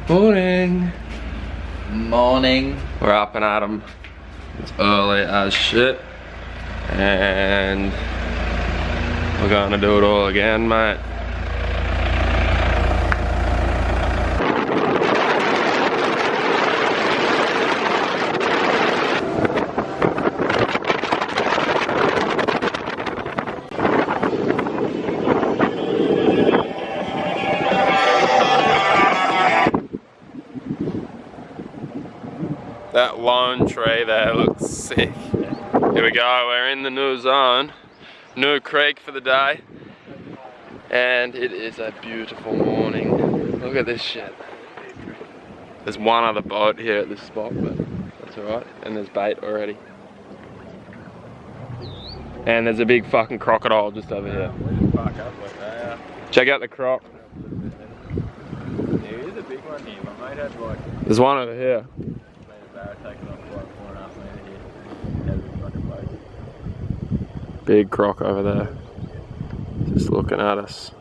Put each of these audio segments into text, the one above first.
Morning. Morning. We're up and at 'em. It's early as shit. And we're gonna do it all again, mate. That lone tree there looks sick. Here we go, we're in the new zone. New creek for the day. And it is a beautiful morning. Look at this shit. There's one other boat here at this spot, but that's alright. And there's bait already. And there's a big fucking crocodile just over here. Check out the croc. There is a big one here. My mate had like... There's one over here. Big croc over there, just looking at us.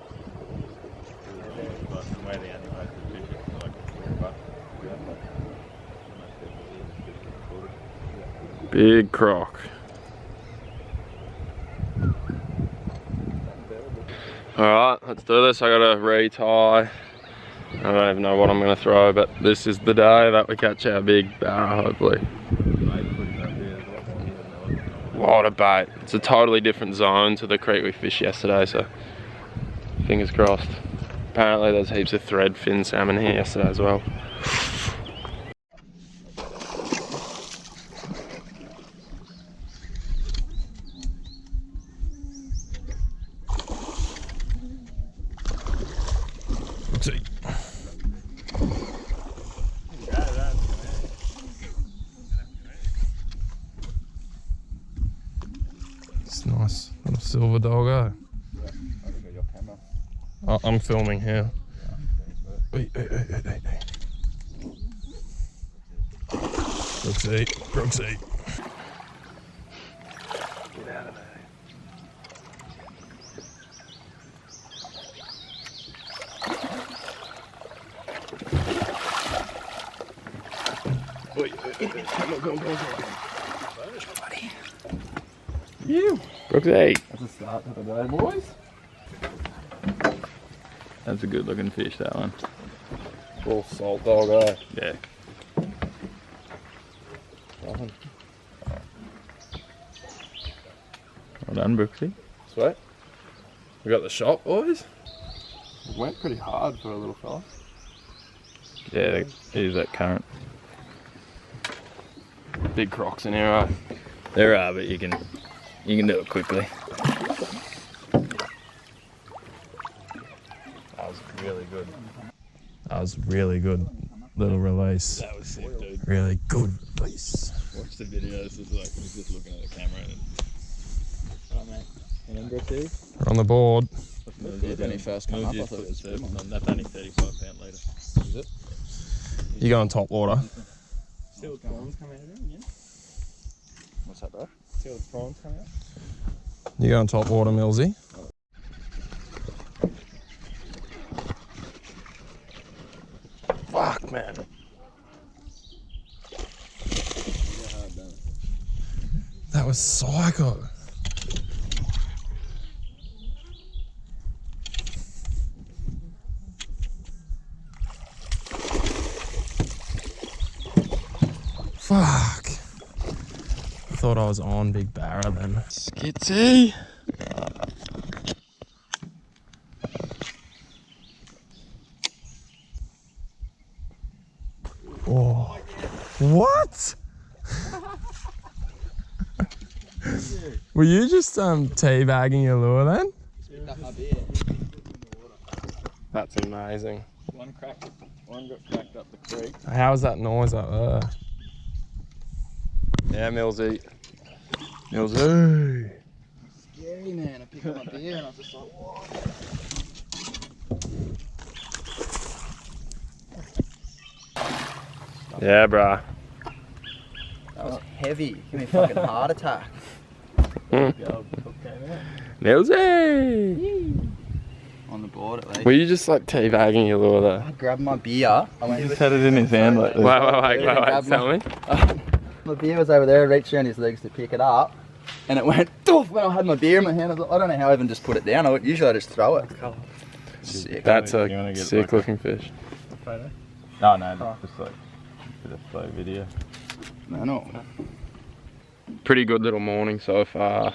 Big croc. Alright, let's do this. I gotta retie. I don't even know what I'm gonna throw, but this is the day that we catch our big barra, hopefully. Lot of bait. It's a totally different zone to the creek we fished yesterday, so fingers crossed. Apparently there's heaps of threadfin salmon here yesterday as well. Nice little silver doggo. Oh, I'm filming here. Brooksy. Get out of there. Come on. Buddy. You. Brooksy. That's a start to the day, boys. That's a good looking fish, that one. Full salt doggo. Yeah. Well done, Brooksy. Sweet. We got the shot, boys. It went pretty hard for a little fella. Yeah, use that current. Big crocs in here, right? There are, but you can do it quickly. That was really good. That was really good little release. That was sick, dude. Really good release. Watch the videos. It's like he's just looking at the camera and... Alright, mate. And then Brooksy. We're on the board. When he first came up, I thought it was good. That's only 35 pound litre. Is it? You go on top water. See what prawns come out of there again? What's that, bro? See what prawns come out? You go on top water, Millsy. Fuck, man. That was psycho. Fuck. I thought I was on Big Barra then. Skitsy. Oh. What? Were you just teabagging your lure then? That's amazing. One got cracked up the creek. How was that noise up there? Yeah, Millsy. Millsy. Scary, man. I picked up my beer and I was just like, what? Yeah, bruh. That was heavy. Give me a fucking heart attack. Millsy! on the board at least. Were you just like teabagging your lure there? I grabbed my beer. I went. He just had it in his hand like this. Wait, tell me. My beer was over there. I reached around his legs to pick it up, and it went doof when I had my beer in my hand. I was like, I don't know how I even just put it down. Usually I just throw it. Sick. That's You a wanna get sick like looking fish. Photo? No, just like a bit of slow video. No. Pretty good little morning so far.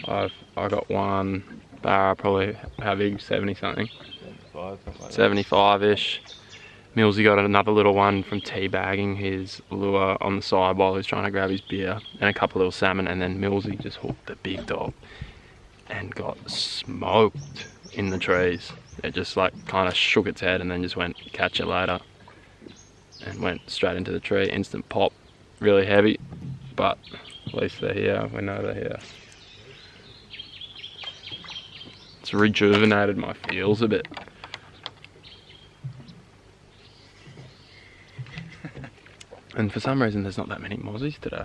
I got one barra, probably how big, 70 something, 75-ish. Millsy got another little one from teabagging his lure on the side while he was trying to grab his beer, and a couple of little salmon, and then Millsy just hooked the big dog and got smoked in the trees. It just like kind of shook its head and then just went, catch you later, and went straight into the tree. Instant pop, really heavy, but at least they're here. We know they're here. It's rejuvenated my feels a bit. And for some reason there's not that many mozzies today.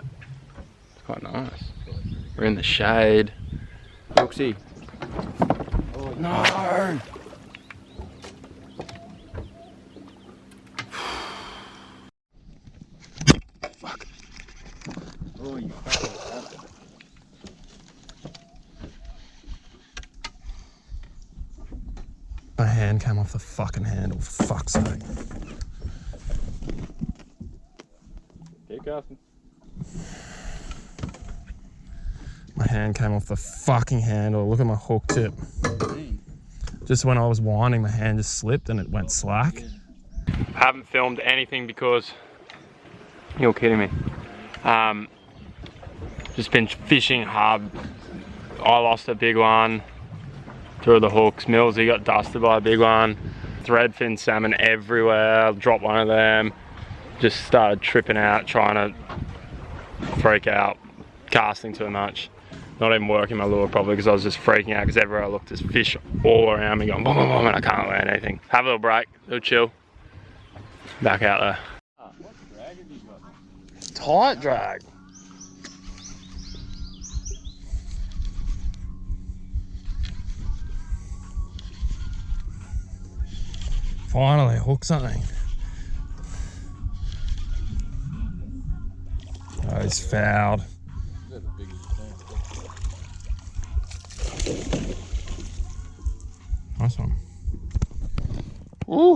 It's quite nice. We're in the shade. Brooksy. Oh, no! Fuck. Oh, you fucking. My hand came off the fucking handle, for fuck's sake. Keep casting. My hand came off the fucking handle. Look at my hook tip. Just when I was winding, my hand just slipped and it went slack. I haven't filmed anything because you're kidding me. Just been fishing hard. I lost a big one through the hooks. Millsy got dusted by a big one. Threadfin salmon everywhere. Dropped one of them. Just started tripping out, trying to freak out, casting too much. Not even working my lure properly because I was just freaking out because everywhere I looked there's fish all around me going boom, boom, boom, and I can't land anything. Have a little break, a little chill. Back out there. What drag have you got? Tight drag. Finally, hook something. Oh, he's fouled. Nice one. Ooh.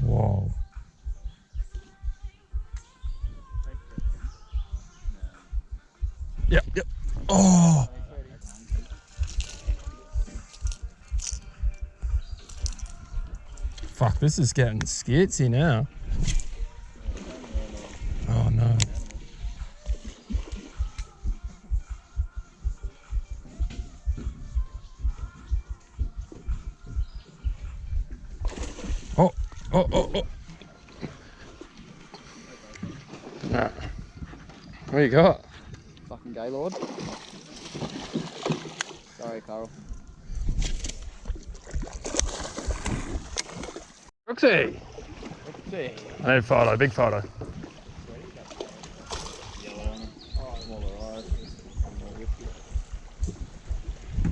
Whoa. Yep. Oh. Fuck, this is getting skitsy now. Oh no. Oh. Nah. What you got? Fucking Gaylord. Sorry, Carl. Brooksy! I need a photo, big photo.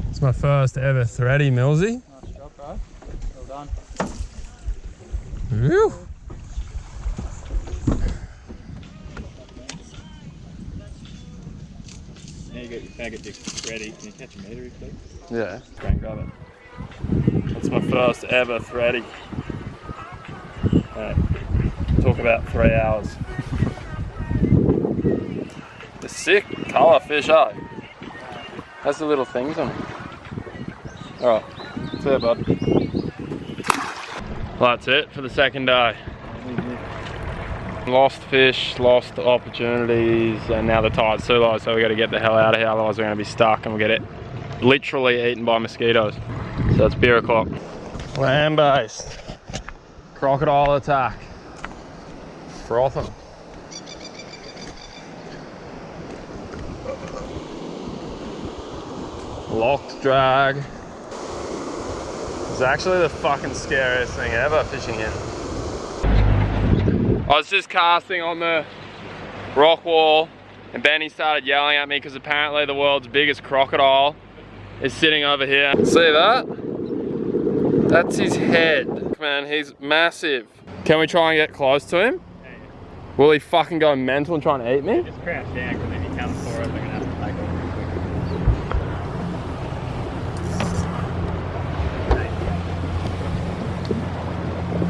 It's my first ever thready, Millsy. Nice job, bro. Well done. Whew. Now you got your faggot dick ready. Can you catch a meter, please? Yeah. Go and grab it. That's my first ever thready. Talk about 3 hours. The sick colour fish, eh? Has the little things on it. Alright, see ya, bud. Well, that's it for the second day. Lost fish, lost opportunities, and now the tide's too low, so we got to get the hell out of here, otherwise we're going to be stuck and we'll get it literally eaten by mosquitoes. So it's beer o'clock. Land-based. Crocodile attack. Frothing. Locked drag. It's actually the fucking scariest thing ever fishing in. I was just casting on the rock wall And Benny started yelling at me because apparently the world's biggest crocodile is sitting over here. See that? That's his head. Man, he's massive. Can we try and get close to him? Yeah. Will he fucking go mental and try and eat me? Just crouch down, because if he comes for us, they're gonna have to take off real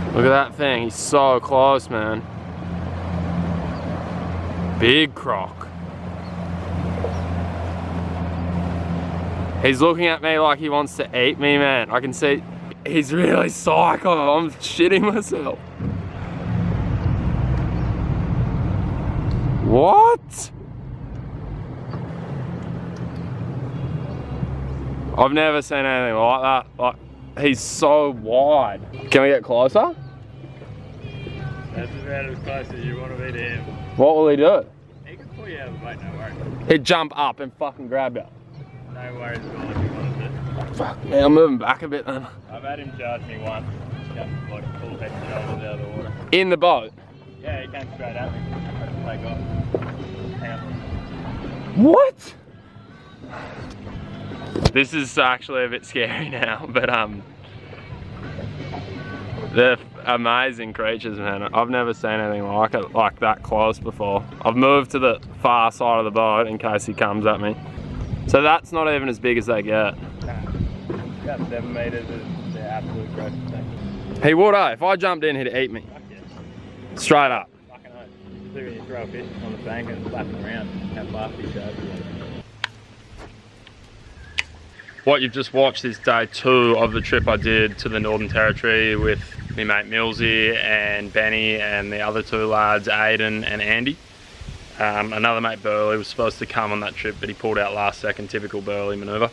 quick. Look at that thing, he's so close, man. Big croc. He's looking at me like he wants to eat me, man. I can see he's really psycho. I'm shitting myself. What? I've never seen anything like that. Like, he's so wide. Can we get closer? That's about as close as you want to be to him. What will he do? He can pull you out of the boat, no worries. He'd jump up and fucking grab you. No worries at all if you wanted to. Fuck, man, I'm moving back a bit then. I've had him charge me once. Just like full head and shoulders out of the water. In the boat? Yeah, he came straight at me. I had to take off. Hang on. What? This is actually a bit scary now, but they're amazing creatures, man. I've never seen anything like it, like that close before. I've moved to the far side of the boat in case he comes at me. So that's not even as big as they get. About 7 metres is the absolute grossest thing. He would, eh? If I jumped in, he'd eat me. Fuck yeah. Straight up. Fucking oath. See when you throw a fish on the bank and slap it around, how fast he shows you. What you've just watched is day 2 of the trip I did to the Northern Territory with my mate Millsy and Benny and the other 2 lads, Aiden and Andy. Another mate, Burley, was supposed to come on that trip, but he pulled out last second, typical Burley manoeuvre.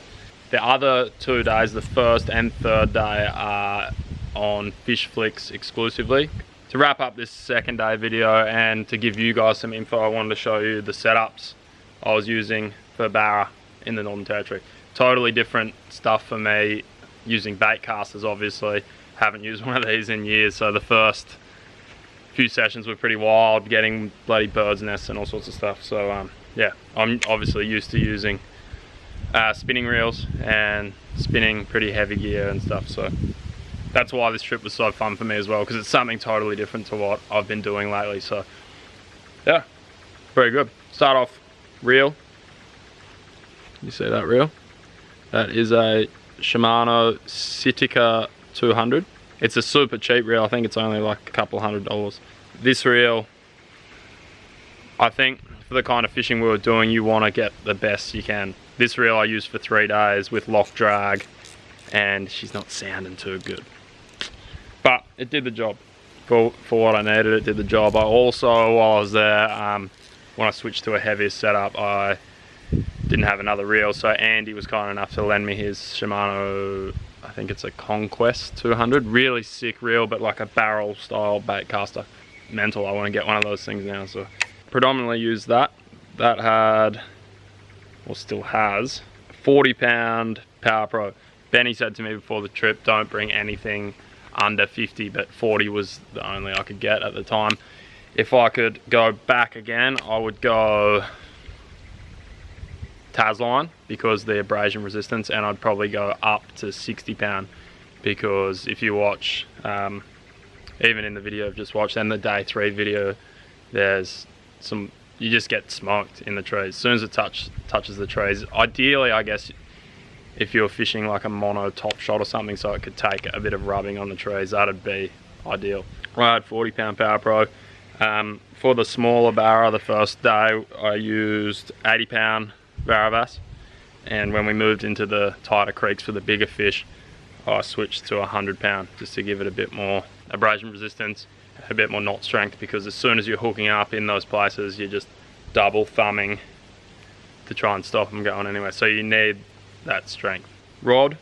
The other 2 days, the first and third day, are on Fish Flicks exclusively. To wrap up this second day video and to give you guys some info, I wanted to show you the setups I was using for Barra in the Northern Territory. Totally different stuff for me, using bait casters obviously. Haven't used one of these in years, so the first few sessions were pretty wild, getting bloody birds nests and all sorts of stuff. So yeah, I'm obviously used to using spinning reels and spinning pretty heavy gear and stuff, so that's why this trip was so fun for me as well, because it's something totally different to what I've been doing lately. So yeah, very good. Start off reel. You see that reel? That is a Shimano Sitica 200. It's a super cheap reel. I think it's only like a couple $100. This reel, I think for the kind of fishing we were doing, you want to get the best you can. This reel I used for 3 days with lock drag, and she's not sounding too good. But it did the job. For what I needed, it did the job. I also, while I was there, when I switched to a heavier setup, I didn't have another reel, so Andy was kind enough to lend me his Shimano, I think it's a Conquest 200. Really sick reel, but like a barrel style bait caster. Mental, I want to get one of those things now. So predominantly used that. That had, or still has, 40-pound Power Pro. Benny said to me before the trip, don't bring anything under 50, but 40 was the only I could get at the time. If I could go back again, I would go Tasline because the abrasion resistance, and I'd probably go up to 60-pound because if you watch, even in the video I've just watched and the day 3 video, there's some, you just get smoked in the trees as soon as it touches the trees. Ideally, I guess, if you're fishing like a mono top shot or something, so it could take a bit of rubbing on the trees, that'd be ideal. I had 40-pound Power Pro. For the smaller Barra, the first day I used 80-pound Barravas, and when we moved into the tighter creeks for the bigger fish, I switched to 100-pound just to give it a bit more abrasion resistance, a bit more knot strength, because as soon as you're hooking up in those places, you're just double thumbing to try and stop them going anyway, so you need that strength. Rod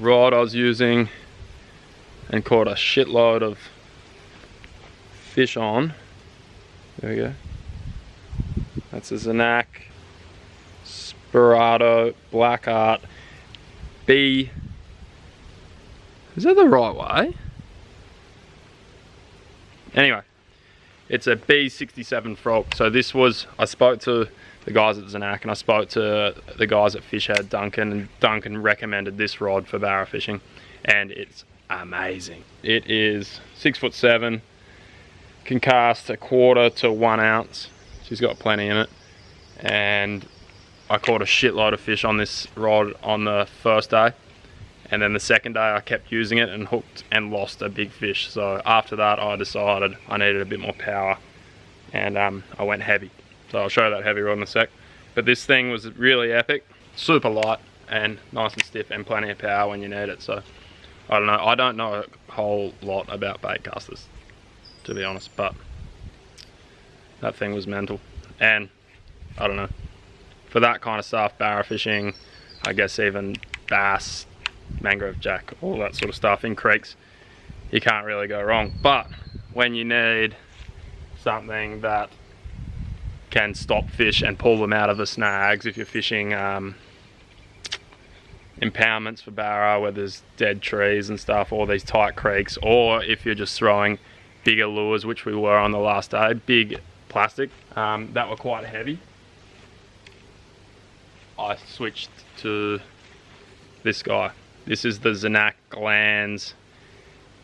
I was using and caught a shitload of fish on. There we go. That's a Zanak Spirado Black Art B. Is that the right way? Anyway, It's a B67 frog. So this was, I spoke to the guys at Zanac and I spoke to the guys at Fishhead, Duncan, and Duncan recommended this rod for barra fishing, and it's amazing. It is 6'7", can cast 1/4 to 1 ounce. She's got plenty in it, and I caught a shitload of fish on this rod on the first day, and then the second day I kept using it and hooked and lost a big fish. So after that I decided I needed a bit more power, and I went heavy. So I'll show you that heavy rod in a sec. But this thing was really epic, super light and nice and stiff and plenty of power when you need it. So I don't know a whole lot about bait casters, to be honest, but that thing was mental. And I don't know, for that kind of stuff, barra fishing, I guess even bass, mangrove jack, all that sort of stuff in creeks, you can't really go wrong. But when you need something that can stop fish and pull them out of the snags, if you're fishing impoundments for barra where there's dead trees and stuff, or these tight creeks, or if you're just throwing bigger lures, which we were on the last day, big plastic that were quite heavy, I switched to this guy. This is the Zanac Glands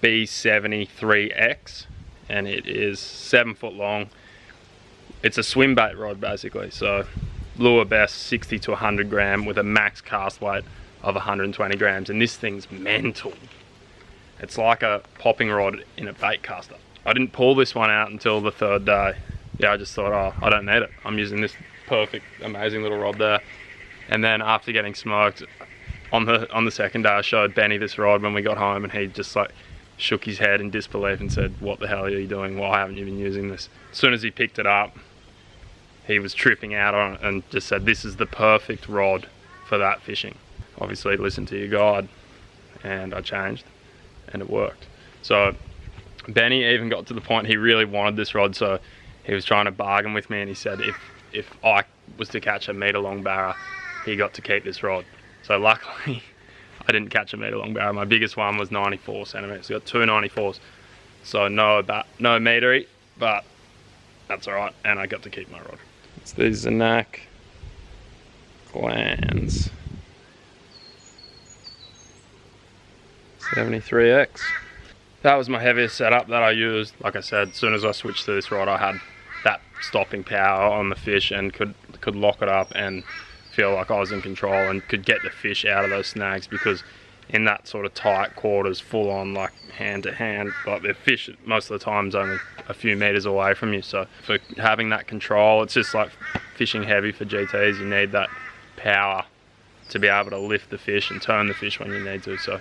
B73X, and it is 7 foot long. It's a swim bait rod basically, so lure best 60 to 100 gram with a max cast weight of 120 grams, and this thing's mental. It's like a popping rod in a bait caster. I didn't pull this one out until the 3rd day. Yeah, I just thought, oh, I don't need it. I'm using this perfect, amazing little rod there. And then after getting smoked, on the 2nd day I showed Benny this rod when we got home, and he just like shook his head in disbelief and said, what the hell are you doing? Why haven't you been using this? As soon as he picked it up, he was tripping out on it and just said, this is the perfect rod for that fishing. Obviously listen to your guide, and I changed and it worked. So Benny even got to the point he really wanted this rod, so he was trying to bargain with me, and he said if I was to catch a metre long barra, he got to keep this rod. So luckily I didn't catch a metre long barra. My biggest one was 94 centimetres. I got 2 94s, so no metre, but that's alright, and I got to keep my rod. It's the Zanac Glands 73X. That was my heaviest setup that I used. Like I said, as soon as I switched to this rod, I had that stopping power on the fish and could lock it up and feel like I was in control and could get the fish out of those snags, because in that sort of tight quarters, full on like hand to hand, like the fish most of the time is only a few meters away from you. So for having that control, it's just like fishing heavy for GTs. You need that power to be able to lift the fish and turn the fish when you need to. So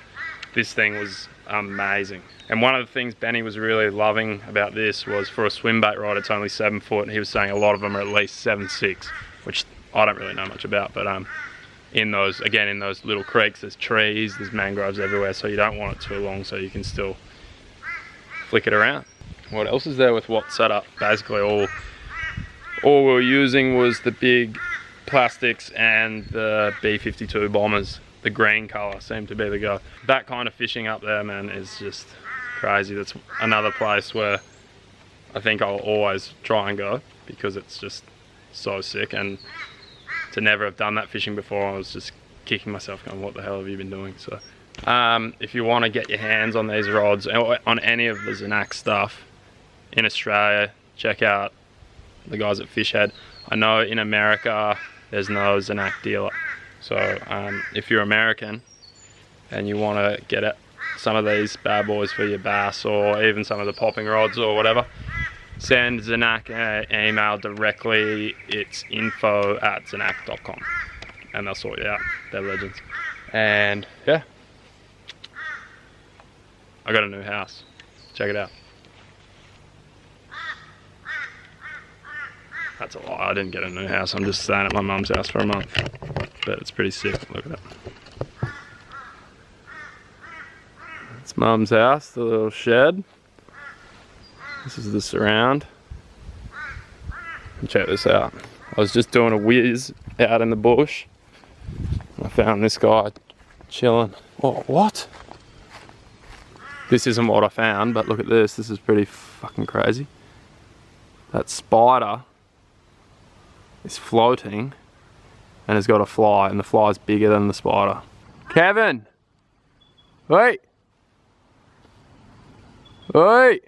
this thing was amazing. And one of the things Benny was really loving about this was, for a swim bait rod, it's only 7 foot, and he was saying a lot of them are at least 7'6", which I don't really know much about, but in those little creeks, there's trees, there's mangroves everywhere, so you don't want it too long, so you can still flick it around. What else is there with what setup? Basically all we were using was the big plastics and the B52 bombers. The green colour seemed to be the go. That kind of fishing up there, man, is just crazy. That's another place where I think I'll always try and go, because it's just so sick. And to never have done that fishing before, I was just kicking myself going, what the hell have you been doing? So if you want to get your hands on these rods, on any of the Zanac stuff in Australia, check out the guys at Fishhead. I know in America there's no Zanac dealer, so if you're American and you want to get some of these bad boys for your bass, or even some of the popping rods or whatever, send Zanac an email directly. It's info@zanac.com, and they'll sort you out. They're legends. And yeah, I got a new house. Check it out. That's a lie, I didn't get a new house. I'm just staying at my mum's house for a month. But it's pretty sick, look at it. It's mum's house, the little shed. This is the surround. And check this out. I was just doing a whiz out in the bush. I found this guy chilling. Oh, what? This isn't what I found, but look at this. This is pretty fucking crazy. that spider is floating and has got a fly, and the fly is bigger than the spider. Kevin! Wait! Wait!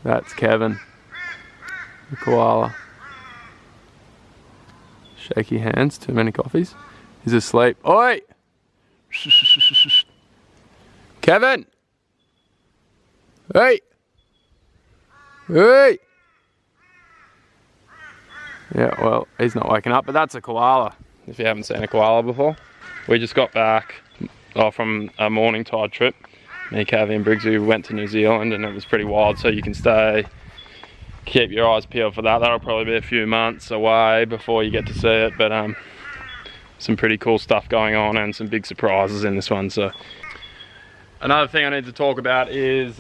That's Kevin, the koala. Shaky hands, too many coffees. He's asleep. Oi! Kevin! Hey! Hey! Yeah, well, he's not waking up, but that's a koala. If you haven't seen a koala before. We just got back from a morning tide trip. Me, Cavi and Briggsy went to New Zealand, and it was pretty wild, so you can stay, keep your eyes peeled for that. That'll probably be a few months away before you get to see it, but some pretty cool stuff going on and some big surprises in this one. So another thing I need to talk about is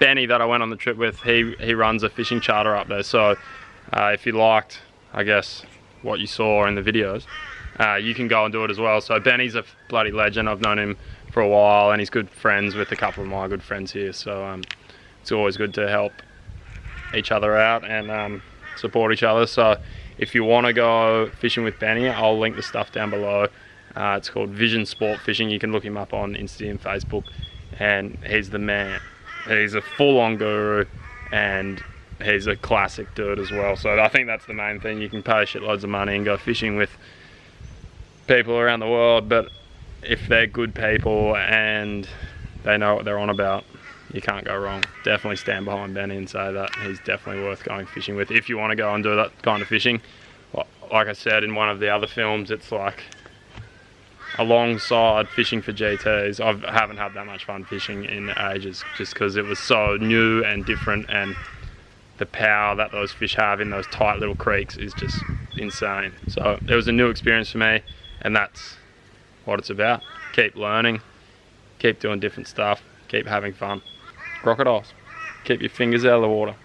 Benny that I went on the trip with. He runs a fishing charter up there, so if you liked, I guess, what you saw in the videos, you can go and do it as well. So Benny's a bloody legend. I've known him for a while, and he's good friends with a couple of my good friends here, so it's always good to help each other out and support each other. So if you want to go fishing with Benny, I'll link the stuff down below. It's called Vision Sport Fishing. You can look him up on Insta and Facebook, and he's the man. He's a full-on guru, and he's a classic dude as well. So I think that's the main thing. You can pay shitloads of money and go fishing with people around the world, but if they're good people and they know what they're on about, you can't go wrong. Definitely stand behind Benny and say that he's definitely worth going fishing with if you want to go and do that kind of fishing. Like I said in one of the other films, it's like alongside fishing for GTs. I haven't had that much fun fishing in ages, just because it was so new and different, and the power that those fish have in those tight little creeks is just insane. So it was a new experience for me, and that's what it's about. Keep learning, keep doing different stuff, keep having fun. Crocodiles, keep your fingers out of the water.